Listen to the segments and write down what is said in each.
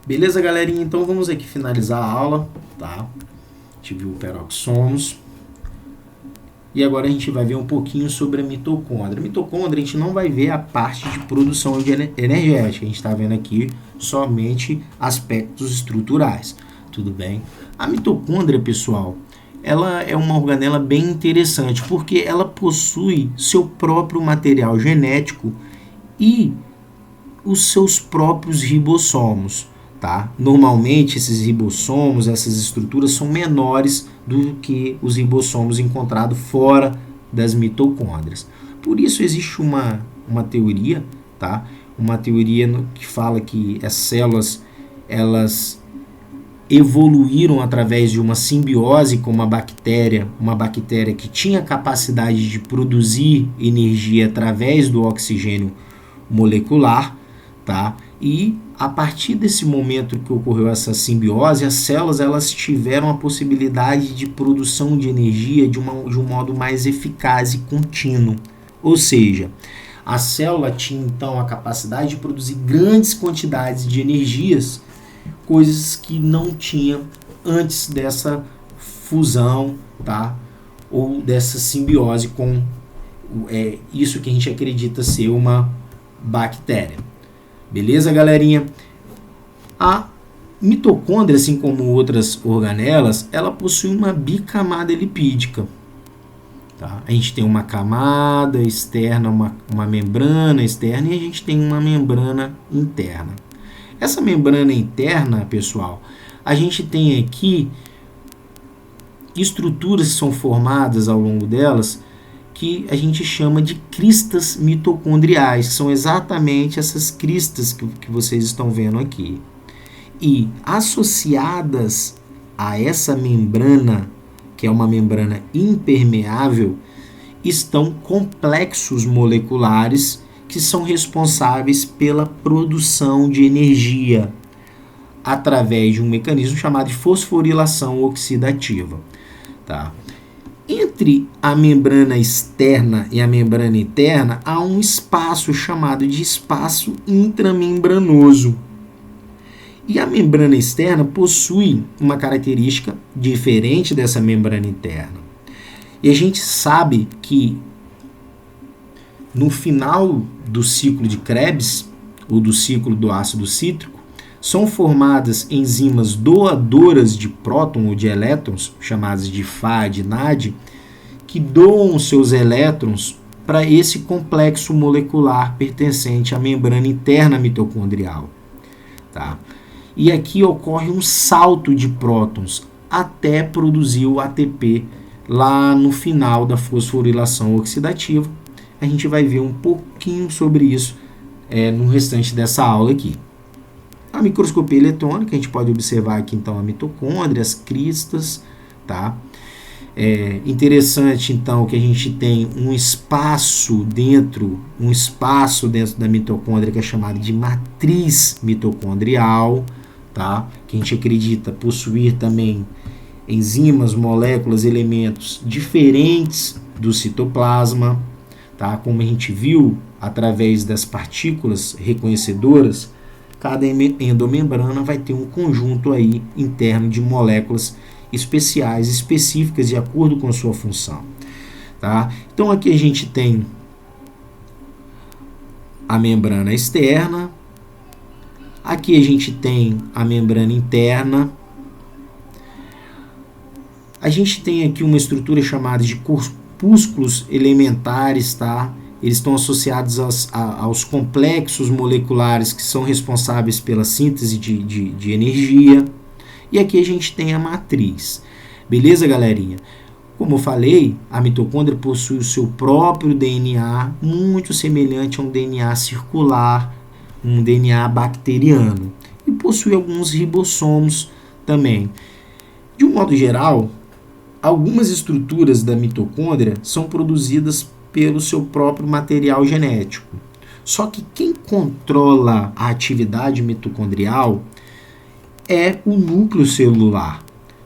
Beleza, galerinha? Então vamos aqui finalizar a aula, tá? A gente viu o peroxomos. E agora a gente vai ver um pouquinho sobre a mitocôndria. A mitocôndria a gente não vai ver a parte de produção de energética. A gente está vendo aqui somente aspectos estruturais. Tudo bem? A mitocôndria, pessoal, ela é uma organela bem interessante porque ela possui seu próprio material genético e os seus próprios ribossomos. Tá? Normalmente esses ribossomos, essas estruturas são menores do que os ribossomos encontrados fora das mitocôndrias. Por isso existe uma teoria, tá? Uma teoria que fala que as células elas evoluíram através de uma simbiose com uma bactéria que tinha capacidade de produzir energia através do oxigênio molecular, tá? E a partir desse momento que ocorreu essa simbiose, as células elas tiveram a possibilidade de produção de energia de um modo mais eficaz e contínuo. Ou seja, a célula tinha então a capacidade de produzir grandes quantidades de energias, coisas que não tinha antes dessa fusão, tá? Ou dessa simbiose com isso que a gente acredita ser uma bactéria. Beleza, galerinha? A mitocôndria, assim como outras organelas, ela possui uma bicamada lipídica. Tá? A gente tem uma camada externa, uma membrana externa, e a gente tem uma membrana interna. Essa membrana interna, pessoal, a gente tem aqui estruturas que são formadas ao longo delas, que a gente chama de cristas mitocondriais, que são exatamente essas cristas que vocês estão vendo aqui. E associadas a essa membrana, que é uma membrana impermeável, estão complexos moleculares que são responsáveis pela produção de energia através de um mecanismo chamado de fosforilação oxidativa. Tá? Entre a membrana externa e a membrana interna, há um espaço chamado de espaço intramembranoso. E a membrana externa possui uma característica diferente dessa membrana interna. E a gente sabe que no final do ciclo de Krebs, ou do ciclo do ácido cítrico, são formadas enzimas doadoras de próton ou de elétrons, chamadas de Fa, de NAD, que doam seus elétrons para esse complexo molecular pertencente à membrana interna mitocondrial. Tá? E aqui ocorre um salto de prótons até produzir o ATP lá no final da fosforilação oxidativa. A gente vai ver um pouquinho sobre isso no restante dessa aula aqui. A microscopia eletrônica, a gente pode observar aqui então a mitocôndria, as cristas, tá? Interessante então que a gente tem um espaço dentro da mitocôndria que é chamado de matriz mitocondrial, tá? Que a gente acredita possuir também enzimas, moléculas, elementos diferentes do citoplasma, tá? Como a gente viu através das partículas reconhecedoras, cada endomembrana vai ter um conjunto aí interno de moléculas especiais, específicas de acordo com a sua função. Tá? Então aqui a gente tem a membrana externa, aqui a gente tem a membrana interna, a gente tem aqui uma estrutura chamada de corpúsculos elementares, tá? Eles estão associados aos complexos moleculares que são responsáveis pela síntese de energia. E aqui a gente tem a matriz. Beleza, galerinha? Como eu falei, a mitocôndria possui o seu próprio DNA, muito semelhante a um DNA circular, um DNA bacteriano. E possui alguns ribossomos também. De um modo geral, algumas estruturas da mitocôndria são produzidas pelo seu próprio material genético. Só que quem controla a atividade mitocondrial é o núcleo celular.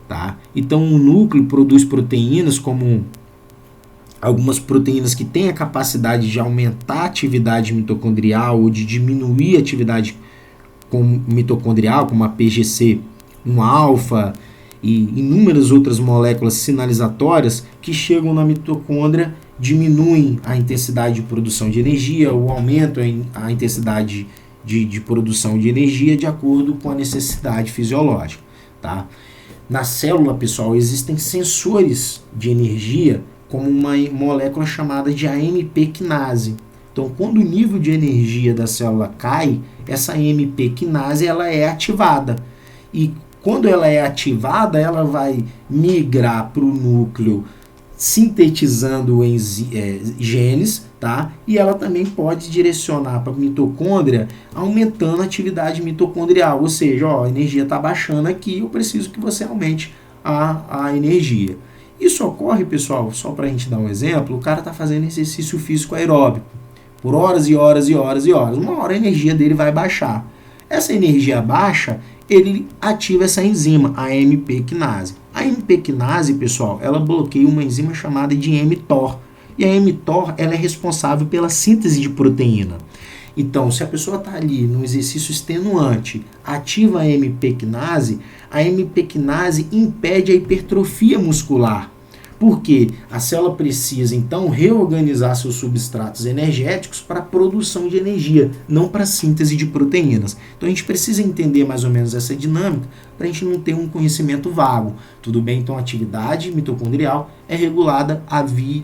Tá? Então, o núcleo produz proteínas, como algumas proteínas que têm a capacidade de aumentar a atividade mitocondrial ou de diminuir a atividade mitocondrial, como a PGC, um alfa e inúmeras outras moléculas sinalizatórias que chegam na mitocôndria, diminuem a intensidade de produção de energia ou aumentam a intensidade de produção de energia de acordo com a necessidade fisiológica, tá? Na célula, pessoal, existem sensores de energia, como uma molécula chamada de AMP quinase. Então, quando o nível de energia da célula cai, essa AMP quinase ela é ativada. E quando ela é ativada, ela vai migrar para o núcleo sintetizando genes, tá? E ela também pode direcionar para a mitocôndria, aumentando a atividade mitocondrial. Ou seja, ó, a energia está baixando aqui, eu preciso que você aumente a energia. Isso ocorre, pessoal, só para a gente dar um exemplo, o cara está fazendo exercício físico aeróbico por horas e horas e horas e horas. Uma hora a energia dele vai baixar. Essa energia baixa, ele ativa essa enzima, a AMP quinase. A AMP quinase, pessoal, ela bloqueia uma enzima chamada de mTOR. E a mTOR, ela é responsável pela síntese de proteína. Então, se a pessoa está ali num exercício extenuante, ativa a AMP quinase impede a hipertrofia muscular. Porque a célula precisa, então, reorganizar seus substratos energéticos para a produção de energia, não para a síntese de proteínas. Então, a gente precisa entender mais ou menos essa dinâmica para a gente não ter um conhecimento vago. Tudo bem? Então, a atividade mitocondrial é regulada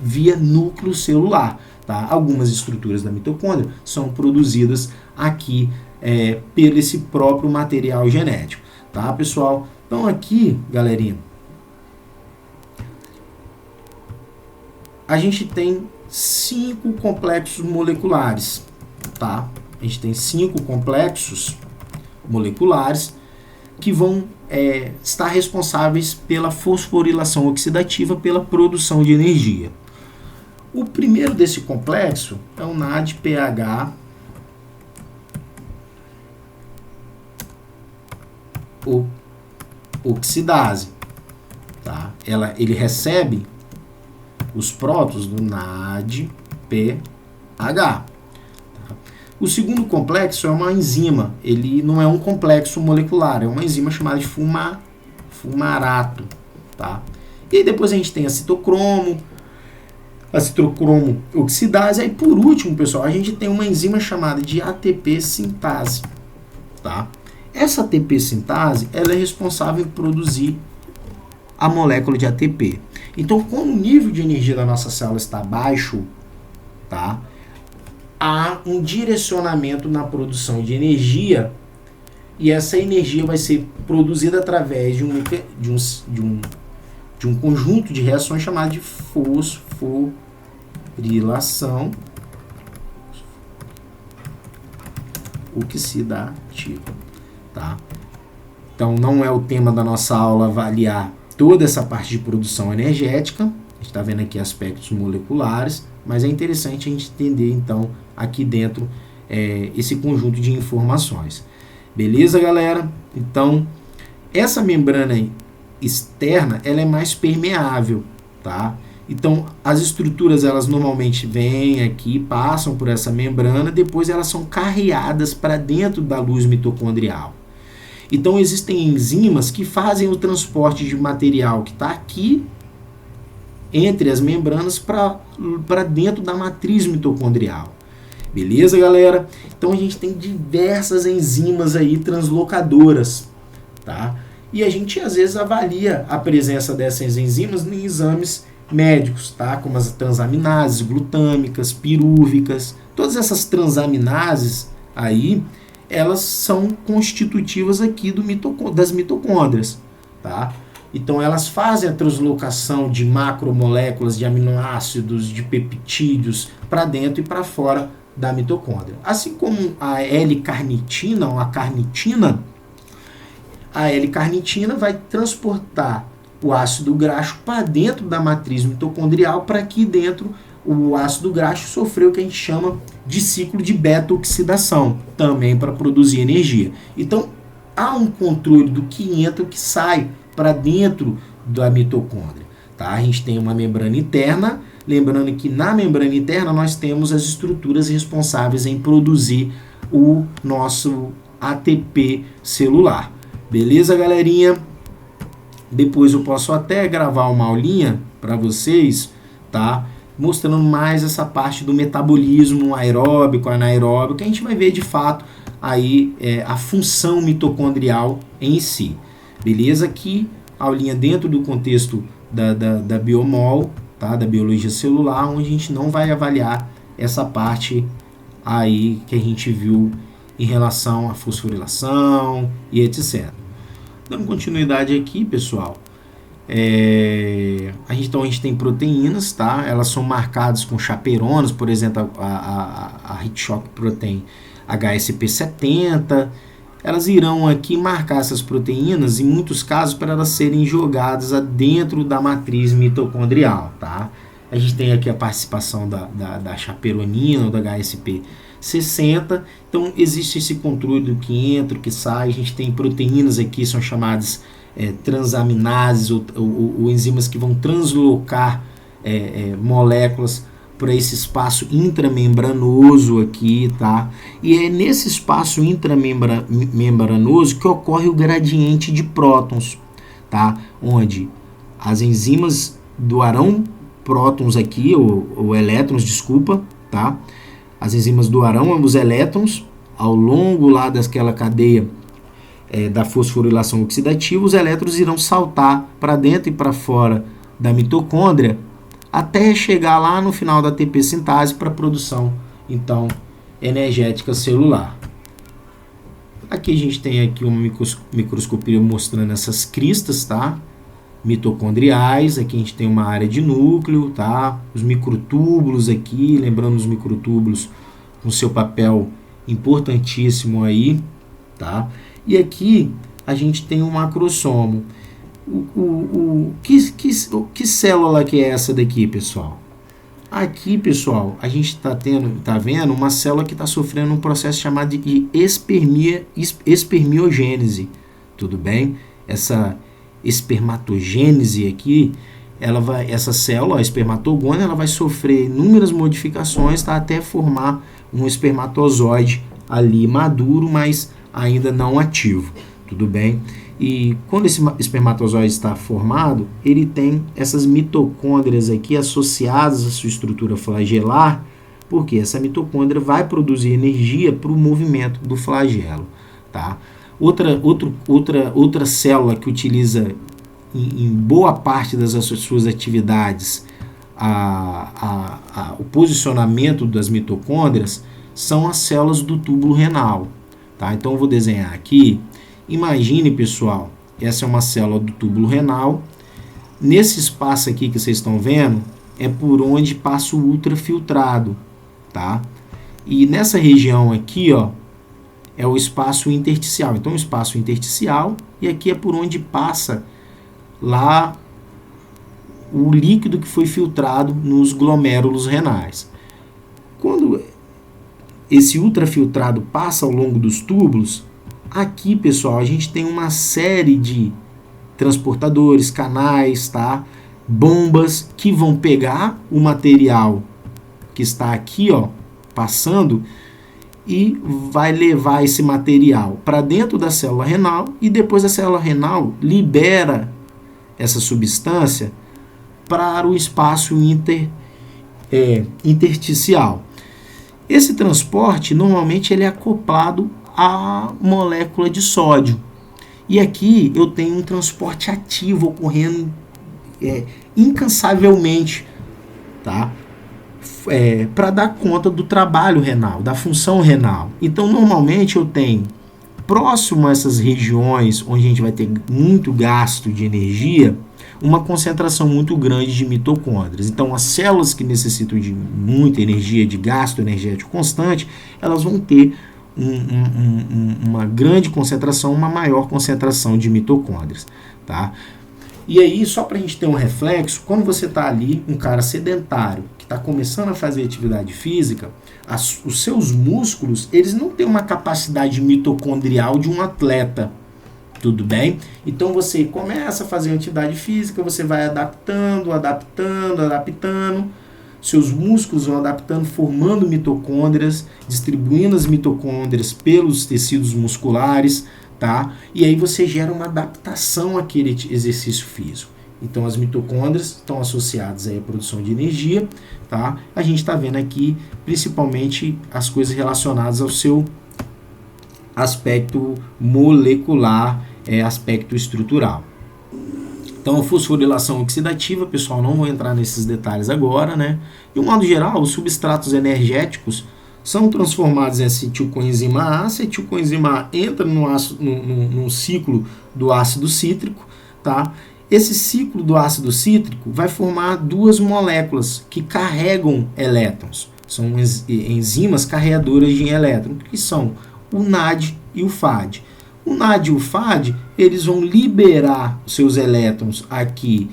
via núcleo celular. Tá? Algumas estruturas da mitocôndria são produzidas aqui pelo esse próprio material genético. Tá, pessoal? Então, aqui, galerinha, a gente tem 5 complexos moleculares, tá? A gente tem 5 complexos moleculares que vão estar responsáveis pela fosforilação oxidativa, pela produção de energia. O primeiro desse complexo é o NADPH oxidase, tá? Ele recebe os prótons do NADPH. Tá? O segundo complexo é uma enzima. Ele não é um complexo molecular, é uma enzima chamada de fumarato. Tá? E aí depois a gente tem a citocromo oxidase. Aí por último, pessoal, a gente tem uma enzima chamada de ATP sintase. Tá? Essa ATP sintase ela é responsável por produzir a molécula de ATP. Então, quando o nível de energia da nossa célula está baixo, tá, há um direcionamento na produção de energia e essa energia vai ser produzida através de um conjunto de reações chamado de fosforilação oxidativa. Tá? Então, não é o tema da nossa aula avaliar toda essa parte de produção energética. A gente está vendo aqui aspectos moleculares, mas é interessante a gente entender, então, aqui dentro, esse conjunto de informações. Beleza, galera? Então, essa membrana externa, ela é mais permeável, tá? Então, as estruturas, elas normalmente vêm aqui, passam por essa membrana, depois elas são carreadas para dentro da luz mitocondrial. Então, existem enzimas que fazem o transporte de material que está aqui entre as membranas para dentro da matriz mitocondrial. Beleza, galera? Então, a gente tem diversas enzimas aí translocadoras, tá? E a gente, às vezes, avalia a presença dessas enzimas em exames médicos, tá? Como as transaminases glutâmicas, pirúvicas. Todas essas transaminases aí, elas são constitutivas aqui das mitocôndrias, tá? Então, elas fazem a translocação de macromoléculas, de aminoácidos, de peptídeos para dentro e para fora da mitocôndria. Assim como a L-carnitina ou a carnitina vai transportar o ácido graxo para dentro da matriz mitocondrial para aqui dentro o ácido graxo sofrer o que a gente chama de ciclo de beta-oxidação, também para produzir energia. Então, há um controle do que entra e o que sai para dentro da mitocôndria. Tá? A gente tem uma membrana interna, lembrando que na membrana interna nós temos as estruturas responsáveis em produzir o nosso ATP celular. Beleza, galerinha? Depois eu posso até gravar uma aulinha para vocês, tá? Mostrando mais essa parte do metabolismo aeróbico, anaeróbico, que a gente vai ver de fato aí a função mitocondrial em si. Beleza? Aqui, aulinha dentro do contexto da biomol, tá? Da biologia celular, onde a gente não vai avaliar essa parte aí que a gente viu em relação à fosforilação e etc. Dando continuidade aqui, pessoal, a gente tem proteínas, tá? Elas são marcadas com chaperonas, por exemplo, a Heat Shock Protein HSP70. Elas irão aqui marcar essas proteínas, em muitos casos, para elas serem jogadas dentro da matriz mitocondrial, tá? A gente tem aqui a participação da chaperonina, ou da HSP60. Então, existe esse controle do que entra, do que sai. A gente tem proteínas aqui, são chamadas transaminases, ou enzimas que vão translocar moléculas para esse espaço intramembranoso aqui, tá? E é nesse espaço intramembranoso que ocorre o gradiente de prótons, tá? Onde as enzimas doarão prótons aqui, ou elétrons, desculpa, tá? As enzimas doarão os elétrons ao longo lá daquela cadeia da fosforilação oxidativa. Os elétrons irão saltar para dentro e para fora da mitocôndria até chegar lá no final da ATP sintase para a produção, então, energética celular. Aqui a gente tem aqui uma microscopia mostrando essas cristas, tá? Mitocondriais. Aqui a gente tem uma área de núcleo, tá? Os microtúbulos aqui, lembrando os microtúbulos com seu papel importantíssimo aí, tá? E aqui a gente tem um macrossomo. Que célula que é essa daqui, pessoal? Aqui, pessoal, a gente tá vendo uma célula que está sofrendo um processo chamado de espermiogênese, tudo bem? Essa espermatogênese aqui, essa célula, a espermatogônia, ela vai sofrer inúmeras modificações, tá? Até formar um espermatozoide ali maduro, mas ainda não ativo, tudo bem? E quando esse espermatozoide está formado, ele tem essas mitocôndrias aqui associadas à sua estrutura flagelar, porque essa mitocôndria vai produzir energia para o movimento do flagelo, tá? Outra célula que utiliza em boa parte das suas atividades o posicionamento das mitocôndrias são as células do túbulo renal, tá? Então eu vou desenhar aqui. Imagine, pessoal, essa é uma célula do túbulo renal. Nesse espaço aqui que vocês estão vendo, é por onde passa o ultrafiltrado, tá? E nessa região aqui, ó, é o espaço intersticial. Então, o espaço intersticial, e aqui é por onde passa lá o líquido que foi filtrado nos glomérulos renais. Quando esse ultrafiltrado passa ao longo dos túbulos, aqui, pessoal, a gente tem uma série de transportadores, canais, tá? Bombas que vão pegar o material que está aqui, ó, passando, e vai levar esse material para dentro da célula renal, e depois a célula renal libera essa substância para o espaço intersticial. Esse transporte, normalmente, ele é acoplado à molécula de sódio. E aqui eu tenho um transporte ativo ocorrendo incansavelmente, tá? Para dar conta do trabalho renal, da função renal. Então, normalmente, eu tenho próximo a essas regiões onde a gente vai ter muito gasto de energia, uma concentração muito grande de mitocôndrias. Então, as células que necessitam de muita energia, de gasto energético constante, elas vão ter uma grande concentração, uma maior concentração de mitocôndrias, tá? E aí, só para a gente ter um reflexo, quando você está ali, um cara sedentário, que está começando a fazer atividade física, os seus músculos, eles não têm uma capacidade mitocondrial de um atleta, tudo bem? Então, você começa a fazer atividade física, você vai adaptando, seus músculos vão adaptando, formando mitocôndrias, distribuindo as mitocôndrias pelos tecidos musculares, tá? E aí você gera uma adaptação àquele exercício físico. Então as mitocôndrias estão associadas aí à produção de energia, tá? A gente está vendo aqui principalmente as coisas relacionadas ao seu aspecto molecular, aspecto estrutural. Então a fosforilação oxidativa, pessoal, não vou entrar nesses detalhes agora, né? De um modo geral, os substratos energéticos são transformados em acetilcoenzima A. A acetilcoenzima A entra no ciclo do ácido cítrico, tá? Esse ciclo do ácido cítrico vai formar duas moléculas que carregam elétrons. São enzimas carregadoras de elétrons, que são o NAD e o FAD. O NAD e o FAD, eles vão liberar seus elétrons aqui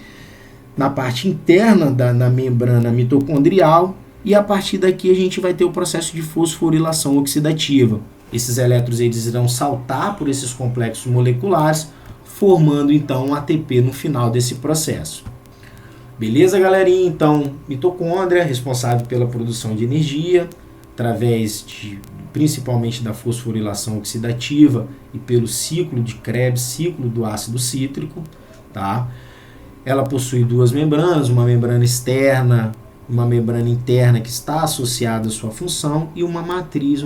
na parte interna da membrana mitocondrial, e a partir daqui a gente vai ter o processo de fosforilação oxidativa. Esses elétrons eles irão saltar por esses complexos moleculares, formando então um ATP no final desse processo. Beleza, galerinha? Então, mitocôndria responsável pela produção de energia, através principalmente da fosforilação oxidativa e pelo ciclo de Krebs, ciclo do ácido cítrico, tá? Ela possui duas membranas, uma membrana externa, uma membrana interna que está associada à sua função e uma matriz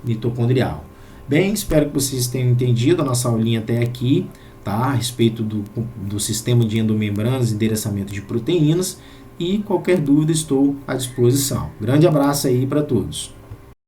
mitocondrial. Bem, espero que vocês tenham entendido a nossa aulinha até aqui, tá? A respeito do sistema de endomembranas e endereçamento de proteínas, e qualquer dúvida estou à disposição. Grande abraço aí para todos.